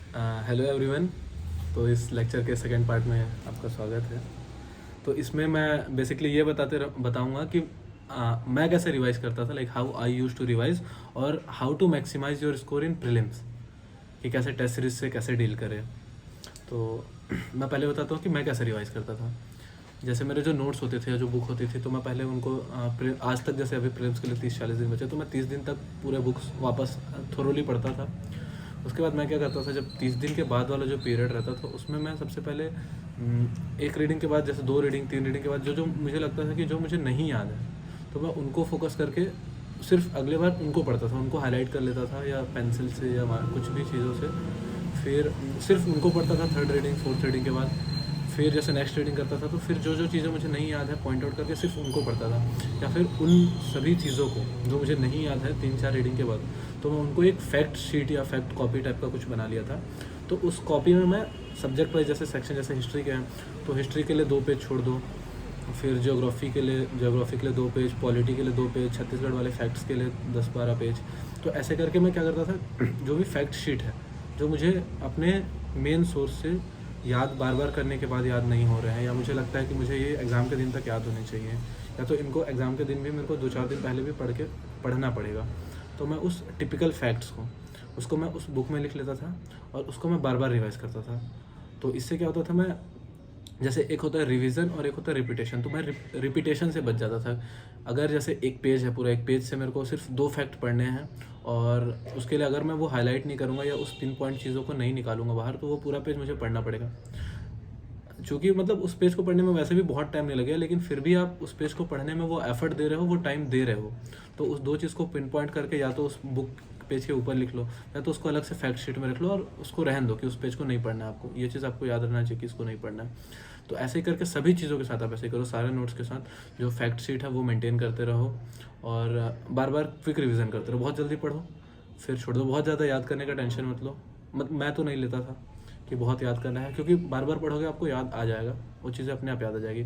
Hello everyone. तो इस lecture के सेकंड पार्ट में आपका स्वागत है। तो इसमें मैं बेसिकली ये बताऊंगा कि मैं कैसे रिवाइज करता था, like how I use to revise, और how to maximise your score in prelims, कि कैसे टेस्ट सीरीज से कैसे डील करें। तो मैं पहले बताता हूँ कि मैं कैसे रिवाइज करता था। जैसे मेरे जो नोट्स होते थे या जो बुक होती थी, तो मैं पहले उनको आज तक, जैसे अभी प्रीलिम्स के लिए 30-40 दिन बचे, तो मैं 30 दिन तक पूरे बुक्स वापस थोरोली पढ़ता था। उसके बाद मैं क्या करता था, जब 30 दिन के बाद वाला जो पीरियड रहता था, उसमें मैं सबसे पहले एक रीडिंग के बाद, जैसे 2 रीडिंग 3 रीडिंग के बाद जो जो मुझे लगता था कि जो मुझे नहीं याद है, तो मैं उनको फोकस करके सिर्फ अगले बार उनको पढ़ता था, उनको हाईलाइट कर लेता था या पेंसिल से या कुछ भी चीज़ों से। फिर सिर्फ उनको पढ़ता था थर्ड रीडिंग फोर्थ रीडिंग के बाद। फिर जैसे नेक्स्ट रीडिंग करता था, तो फिर जो जो चीज़ें मुझे नहीं याद है पॉइंट आउट करके सिर्फ उनको पढ़ता था, या फिर उन सभी चीज़ों को जो मुझे नहीं याद है 3-4 रीडिंग के बाद, तो मैं उनको एक फैक्ट शीट या फैक्ट कॉपी टाइप का कुछ बना लिया था। तो उस कॉपी में मैं सब्जेक्ट वाइज, जैसे सेक्शन जैसे हिस्ट्री के हैं तो हिस्ट्री के लिए 2 पेज छोड़ दो, फिर ज्योग्राफी के लिए 2 पेज, पॉलिटी के लिए 2 पेज, छत्तीसगढ़ वाले फैक्ट्स के लिए 10-12 पेज। तो ऐसे करके मैं क्या करता था, जो भी फैक्ट शीट है जो मुझे अपने मेन सोर्स से याद बार बार करने के बाद याद नहीं हो रहे हैं, या मुझे लगता है कि मुझे ये एग्ज़ाम के दिन तक याद होने चाहिए, या तो इनको एग्ज़ाम के दिन भी मेरे को 2-4 दिन पहले भी पढ़ना पड़ेगा, तो मैं उस टिपिकल फैक्ट्स को उसको मैं उस बुक में लिख लेता था और उसको मैं बार बार रिवाइज करता था। तो इससे क्या होता था, मैं जैसे एक होता है रिवीजन और एक होता है रिपीटेशन, तो मैं रिपीटेशन से बच जाता था। अगर जैसे एक पेज है, पूरा एक पेज से मेरे को सिर्फ 2 फैक्ट पढ़ने हैं, और उसके लिए अगर मैं वो हाईलाइट नहीं करूँगा या उस पिन पॉइंट चीज़ों को नहीं निकालूंगा बाहर, तो वो पूरा पेज मुझे पढ़ना पड़ेगा। चूँकि मतलब उस पेज को पढ़ने में वैसे भी बहुत टाइम नहीं लगेगा, लेकिन फिर भी आप उस पेज को पढ़ने में वो एफर्ट दे रहे हो, वो टाइम दे रहे हो, तो उस 2 चीज़ को पिन पॉइंट करके या तो उस बुक पेज के ऊपर लिख लो, या तो उसको अलग से फैक्ट शीट में रख लो और उसको रहन दो कि उस पेज को नहीं पढ़ना है आपको। ये चीज़ आपको याद रखना चाहिए कि इसको नहीं पढ़ना है। तो ऐसे ही करके सभी चीज़ों के साथ आप ऐसे करो, सारे नोट्स के साथ जो फैक्ट शीट है वो मेंटेन करते रहो, और बार बार क्विक रिवीजन करते रहो। बहुत जल्दी पढ़ो फिर छोड़ दो, बहुत ज़्यादा याद करने का टेंशन मत लो। मैं तो नहीं लेता था कि बहुत याद करना है, क्योंकि बार बार पढ़ोगे आपको याद आ जाएगा, वो चीज़ें अपने आप याद आ जाएगी।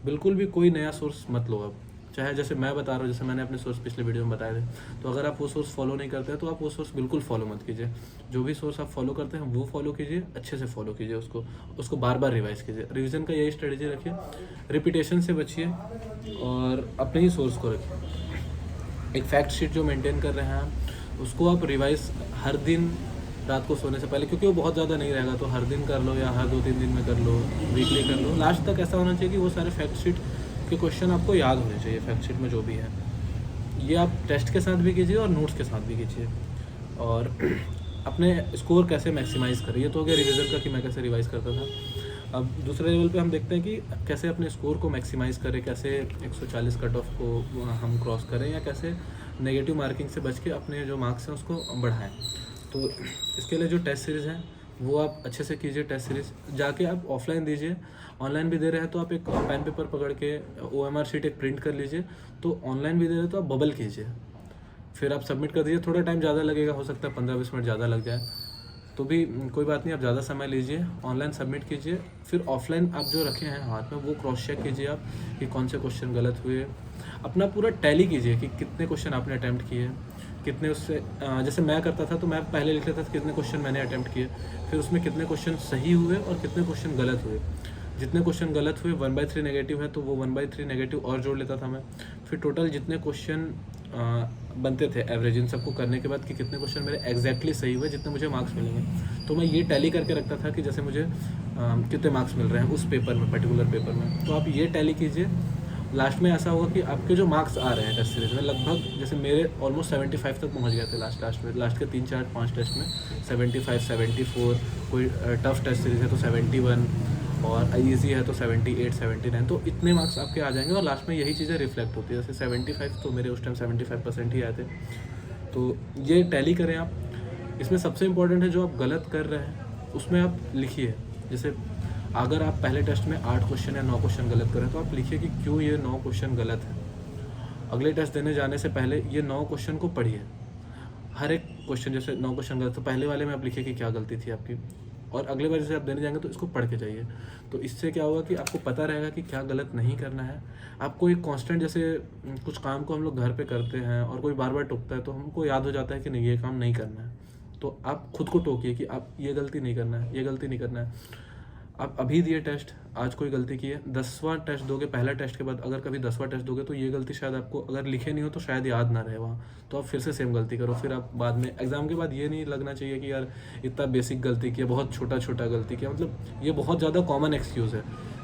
बिल्कुल भी कोई नया सोर्स मत लो अब, चाहे जैसे मैं बता रहा हूँ, जैसे मैंने अपने सोर्स पिछले वीडियो में बताए थे, तो अगर आप वो सोर्स फॉलो नहीं करते हैं तो आप वो सोर्स बिल्कुल फॉलो मत कीजिए। जो भी सोर्स आप फॉलो करते हैं वो फॉलो कीजिए, अच्छे से फॉलो कीजिए उसको, उसको बार बार रिवाइज कीजिए। रिवीजन का यही स्ट्रेटेजी रखिए, रिपीटेशन से बचिए और अपने ही सोर्स को रखिए। एक फैक्ट शीट जो मेंटेन कर रहे हैं आप, उसको आप रिवाइज हर दिन रात को सोने से पहले, क्योंकि वो बहुत ज़्यादा नहीं रहेगा, तो हर दिन कर लो या हर 2-3 दिन में कर लो, वीकली कर लो। लास्ट तक ऐसा होना चाहिए कि वो सारे फैक्ट शीट के क्वेश्चन आपको याद होने चाहिए, फैक्ट शीट में जो भी है। ये आप टेस्ट के साथ भी कीजिए और नोट्स के साथ भी कीजिए। और अपने स्कोर कैसे मैक्सिमाइज़ करें, ये तो हो गया रिवीजन का कि मैं कैसे रिवाइज़ करता था। अब दूसरे लेवल पे हम देखते हैं कि कैसे अपने स्कोर को मैक्सिमाइज़ करें, कैसे 140 कट ऑफ को हम क्रॉस करें, या कैसे नेगेटिव मार्किंग से बच के अपने जो मार्क्स हैं उसको बढ़ाएं। तो इसके लिए जो टेस्ट सीरीज़ है वो आप अच्छे से कीजिए। टेस्ट सीरीज़ जाके आप ऑफलाइन दीजिए, ऑनलाइन भी दे रहे हैं तो आप एक पेन पेपर पकड़ के OMR शीट एक प्रिंट कर लीजिए। तो ऑनलाइन भी दे रहे हैं तो आप बबल कीजिए, फिर आप सबमिट कर दीजिए। थोड़ा टाइम ज़्यादा लगेगा, हो सकता है 15-20 मिनट ज़्यादा लग जाए, तो भी कोई बात नहीं, आप ज़्यादा समय लीजिए, ऑनलाइन सबमिट कीजिए। फिर ऑफलाइन आप जो रखे हैं हाथ में वो क्रॉस चेक कीजिए आप कि कौन से क्वेश्चन गलत हुए। अपना पूरा टैली कीजिए कि कितने क्वेश्चन आपने अटैम्प्ट किए, कितने उससे जैसे मैं करता था तो मैं पहले लिख लेता था कितने क्वेश्चन मैंने अटैम्प्ट किए, फिर उसमें कितने क्वेश्चन सही हुए और कितने क्वेश्चन गलत हुए। जितने क्वेश्चन गलत हुए 1/3 नेगेटिव है तो वो 1/3 नेगेटिव और जोड़ लेता था मैं। फिर टोटल जितने क्वेश्चन बनते थे एवरेज इन सबको करने के बाद कि कितने क्वेश्चन मेरे एग्जैक्टली सही हुए, जितने मुझे मार्क्स मिलेंगे, तो मैं ये टैली करके रखता था कि जैसे मुझे कितने मार्क्स मिल रहे हैं उस पेपर में, पर्टिकुलर पेपर में। तो आप ये टैली कीजिए। लास्ट में ऐसा होगा कि आपके जो मार्क्स आ रहे हैं टेस्ट सीरीज में, लगभग जैसे मेरे ऑलमोस्ट 75 तक पहुंच गए थे लास्ट के 3-4-5 टेस्ट में 75 74। कोई टफ टेस्ट सीरीज है तो 71, और ईजी है तो 78 79। तो इतने मार्क्स आपके आ जाएंगे और लास्ट में यही चीज़ें रिफ्लेक्ट होती है। जैसे 75 तो मेरे उस टाइम 75% ही आए थे। तो ये टैली करें आप। इसमें सबसे इम्पोर्टेंट है जो आप गलत कर रहे हैं उसमें आप लिखिए। जैसे अगर आप पहले टेस्ट में 8 क्वेश्चन या 9 क्वेश्चन गलत करें तो आप लिखिए कि क्यों ये 9 क्वेश्चन गलत है। अगले टेस्ट देने जाने से पहले ये 9 क्वेश्चन को पढ़िए। हर एक क्वेश्चन, जैसे 9 क्वेश्चन गलत तो पहले वाले में आप लिखिए कि क्या गलती थी आपकी, और अगले बार जैसे आप देने जाएंगे तो इसको पढ़ के जाइए। तो इससे क्या होगा कि आपको पता रहेगा कि क्या गलत नहीं करना है। आपको एक कांस्टेंट, जैसे कुछ काम को हम लोग घर पे करते हैं और कोई बार बार टोकता है तो हमको याद हो जाता है कि नहीं ये काम नहीं करना है, तो आप खुद को टोकिए कि आप ये गलती नहीं करना है, ये गलती नहीं करना है। आप अभी दिए टेस्ट, आज कोई गलती की है, 10वां टेस्ट दोगे, पहला टेस्ट के बाद अगर कभी 10वां टेस्ट दोगे तो ये गलती शायद आपको अगर लिखे नहीं हो तो शायद याद ना रहे वहाँ, तो आप फिर से सेम गलती करो। फिर आप बाद में एग्ज़ाम के बाद ये नहीं लगना चाहिए कि यार इतना बेसिक गलती किया, बहुत छोटा छोटा गलती किया। मतलब ये बहुत ज़्यादा कॉमन एक्सक्यूज़ है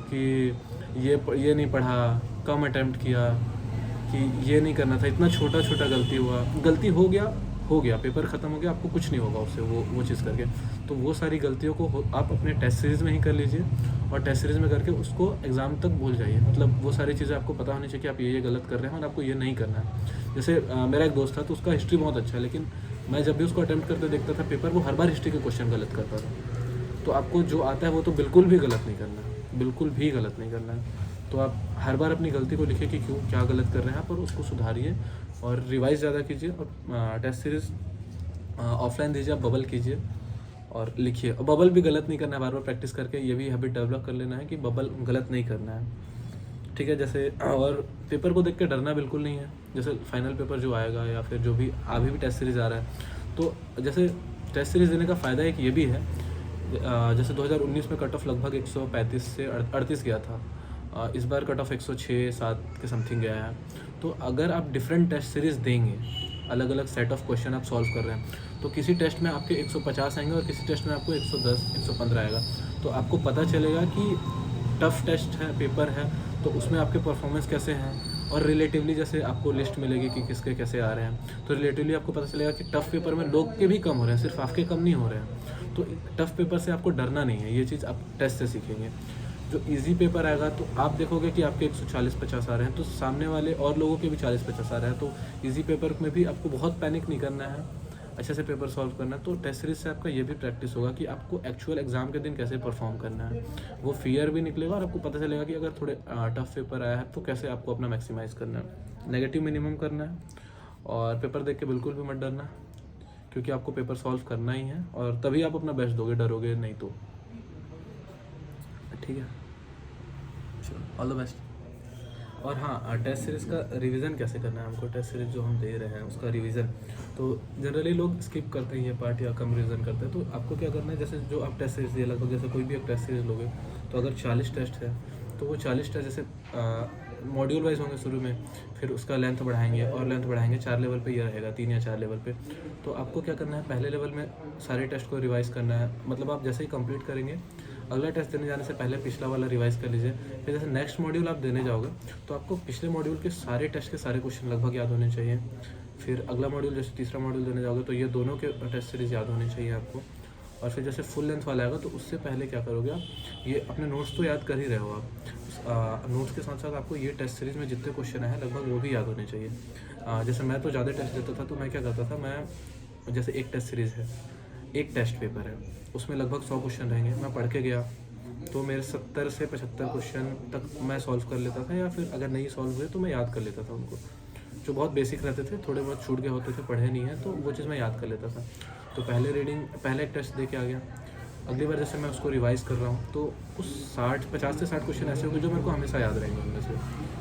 कि ये नहीं पढ़ा, कम अटैम्प्ट किया, कि ये नहीं करना था, इतना छोटा छोटा गलती हुआ। गलती हो गया, पेपर ख़त्म हो गया, आपको कुछ नहीं होगा उससे वो चीज़ करके। तो वो सारी गलतियों को आप अपने टेस्ट सीरीज़ में ही कर लीजिए और टेस्ट सीरीज़ में करके उसको एग्ज़ाम तक भूल जाइए। मतलब वो सारी चीज़ें आपको पता होनी चाहिए कि आप ये गलत कर रहे हैं और आपको ये नहीं करना है। जैसे मेरा एक दोस्त था, तो उसका हिस्ट्री बहुत अच्छा है, लेकिन मैं जब भी उसको अटैम्प्ट करते देखता था पेपर, वो हर बार हिस्ट्री के क्वेश्चन गलत करता था। तो आपको जो आता है वो तो बिल्कुल भी गलत नहीं करना है, बिल्कुल भी गलत नहीं करना है। तो आप हर बार अपनी गलती को लिखिए कि क्यों, क्या गलत कर रहे हैं आप, और उसको सुधारिए और रिवाइज ज़्यादा कीजिए। और टेस्ट सीरीज़ ऑफलाइन दीजिए, आप बबल कीजिए और लिखिए। और बबल भी गलत नहीं करना है, बार बार प्रैक्टिस करके ये भी हैबिट डेवलप कर लेना है कि बबल गलत नहीं करना है, ठीक है। जैसे और पेपर को देख के डरना बिल्कुल नहीं है। जैसे फाइनल पेपर जो आएगा या फिर जो भी अभी भी टेस्ट सीरीज़ आ रहा है, तो जैसे टेस्ट सीरीज़ देने का फ़ायदा एक ये भी है, जैसे 2019 में कट ऑफ लगभग 135 से 38 गया था, इस बार कट ऑफ 106-7 के समथिंग गया है। तो अगर आप डिफरेंट टेस्ट सीरीज़ देंगे, अलग अलग सेट ऑफ क्वेश्चन आप सॉल्व कर रहे हैं, तो किसी टेस्ट में आपके 150 आएंगे और किसी टेस्ट में आपको 110-115 आएगा। तो आपको पता चलेगा कि टफ़ टेस्ट है, पेपर है, तो उसमें आपके परफॉर्मेंस कैसे हैं। और रिलेटिवली जैसे आपको लिस्ट मिलेगी कि किसके कैसे आ रहे हैं, तो रिलेटिवली आपको पता चलेगा कि टफ़ पेपर में लोग के भी कम हो रहे हैं, सिर्फ आपके कम नहीं हो रहे हैं। तो टफ़ पेपर से आपको डरना नहीं है, ये चीज़ आप टेस्ट से सीखेंगे। जो इजी पेपर आएगा तो आप देखोगे कि आपके 140-50 आ रहे हैं, तो सामने वाले और लोगों के भी 40-50 आ रहे हैं। तो इजी पेपर में भी आपको बहुत पैनिक नहीं करना है, अच्छे से पेपर सॉल्व करना है। तो टेस्ट सीरीज से आपका ये भी प्रैक्टिस होगा कि आपको एक्चुअल एग्जाम के दिन कैसे परफॉर्म करना है, वो फियर भी निकलेगा और आपको पता चलेगा कि अगर थोड़े टफ पेपर आया है तो कैसे आपको अपना मैक्सिमाइज़ करना है, नेगेटिव मिनिमम करना है। और पेपर देख के बिल्कुल भी मत डरना, क्योंकि आपको पेपर सॉल्व करना ही है और तभी आप अपना बेस्ट दोगे, डरोगे नहीं तो। ठीक है, चलो ऑल द बेस्ट। और हाँ, टेस्ट सीरीज़ का रिवीजन कैसे करना है हमको, टेस्ट सीरीज़ जो हम दे रहे हैं उसका रिवीजन, तो जनरली लोग स्किप करते हैं ये पार्ट या कम रिवीजन करते हैं। तो आपको क्या करना है, जैसे जो आप टेस्ट सीरीज़ दिए लगभग, जैसे कोई भी एक टेस्ट सीरीज़ लोगे तो अगर 40 टेस्ट है तो वो 40 टेस्ट जैसे मॉड्यूल वाइज होंगे शुरू में, फिर उसका लेंथ बढ़ाएंगे और लेंथ बढ़ाएंगे, 4 लेवल पे ये रहेगा, 3 या 4 लेवल पे। तो आपको क्या करना है, पहले लेवल में सारे टेस्ट को रिवाइज़ करना है। मतलब आप जैसे ही कंप्लीट करेंगे, अगला टेस्ट देने जाने से पहले पिछला वाला रिवाइज़ कर लीजिए। फिर जैसे नेक्स्ट मॉड्यूल आप देने जाओगे तो आपको पिछले मॉड्यूल के सारे टेस्ट के सारे क्वेश्चन लगभग याद होने चाहिए। फिर अगला मॉड्यूल, जैसे तीसरा मॉड्यूल देने जाओगे तो ये दोनों के टेस्ट सीरीज़ याद होने चाहिए आपको। और फिर जैसे फुल लेंथ वाला आएगा तो उससे पहले क्या करोगे आप, ये अपने नोट्स तो याद कर ही रहे हो आप, नोट्स के साथ साथ आपको ये टेस्ट सीरीज़ में जितने क्वेश्चन हैं लगभग वो भी याद होने चाहिए। जैसे मैं तो ज़्यादा टेस्ट देता था, तो मैं क्या करता था, मैं जैसे एक टेस्ट सीरीज़ है, एक टेस्ट पेपर है, उसमें लगभग 100 क्वेश्चन रहेंगे, मैं पढ़ के गया तो मेरे 70 से 75 क्वेश्चन तक मैं सॉल्व कर लेता था, या फिर अगर नहीं सॉल्व हुए तो मैं याद कर लेता था उनको। जो बहुत बेसिक रहते थे, थोड़े बहुत छूट गए होते थे, पढ़े नहीं है, तो वो चीज़ मैं याद कर लेता था। तो पहले एक टेस्ट दे के आ गया, अगली बार जैसे मैं उसको रिवाइज़ कर रहा हूँ तो उस 50 से 60 क्वेश्चन ऐसे होंगे जो मेरे को हमेशा याद रहेंगे उनमें से,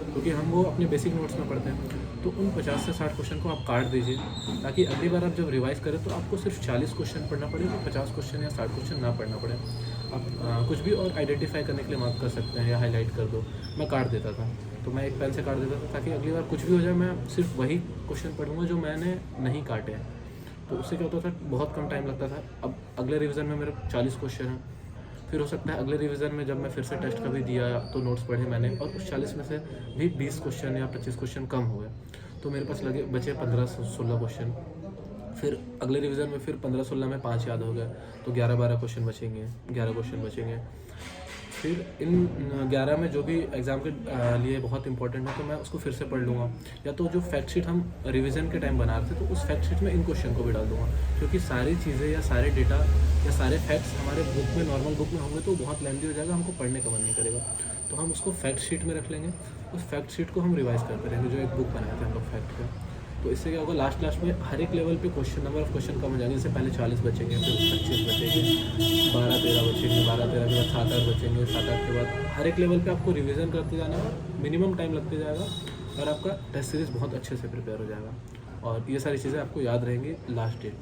क्योंकि हम वो अपने बेसिक नोट्स में पढ़ते हैं। तो उन 50 से 60 क्वेश्चन को आप काट दीजिए, ताकि अगली बार आप जब रिवाइज़ करें तो आपको सिर्फ 40 क्वेश्चन पढ़ना पड़े, तो 50 क्वेश्चन या 60 क्वेश्चन ना पढ़ना पड़े। आप कुछ भी और आइडेंटिफाई करने के लिए मार्क कर सकते हैं या हाईलाइट कर दो। मैं काट देता था, तो मैं एक पेन से काट देता था, ताकि अगली बार कुछ भी हो जाए मैं सिर्फ वही क्वेश्चन पढ़ूंगा जो मैंने नहीं काटे हैं। तो उससे क्या होता था, बहुत कम टाइम लगता था। अब अगले रिवीजन में मेरे 40 क्वेश्चन हैं, फिर हो सकता है अगले रिवीजन में जब मैं फिर से टेस्ट कभी दिया तो नोट्स पढ़े मैंने, और उस 40 में से भी 20 क्वेश्चन या 25 क्वेश्चन कम हुए, तो मेरे पास बचे 15-16 क्वेश्चन। फिर अगले रिवीजन में फिर 15-16 में 5 याद हो गया, तो 11-12 क्वेश्चन बचेंगे, 11 क्वेश्चन बचेंगे। फिर इन 11 में जो भी एग्ज़ाम के लिए बहुत इंपॉर्टेंट है तो मैं उसको फिर से पढ़ लूँगा, या तो जो फैक्ट शीट हम रिवीजन के टाइम बना रहे थे तो उस फैक्ट शीट में इन क्वेश्चन को भी डाल दूँगा, क्योंकि सारी चीज़ें या सारे डेटा या सारे फैक्ट्स हमारे बुक में, नॉर्मल बुक में होंगे तो बहुत लेंथी हो जाएगा, हमको पढ़ने का मन नहीं करेगा। तो हम उसको फैक्ट शीट में रख लेंगे, उस फैक्ट शीट को हम रिवाइज़ करते रहेंगे, जो एक बुक बनाए थे हम लोग फैक्ट का। तो इससे क्या होगा, लास्ट में हर एक लेवल पे नंबर ऑफ क्वेश्चन कम हो जाएंगे। जैसे पहले 40 बचेंगे, फिर 25 बचेंगे, 12-13 बचेंगे, 12-13 के बाद 7-8 बचेंगे, 7-8 के बाद हर एक लेवल पे आपको रिवीजन करते जाना है, मिनिमम टाइम लगते जाएगा और आपका टेस्ट सीरीज़ बहुत अच्छे से प्रिपेयर हो जाएगा, और ये सारी चीज़ें आपको याद रहेंगी लास्ट डेट।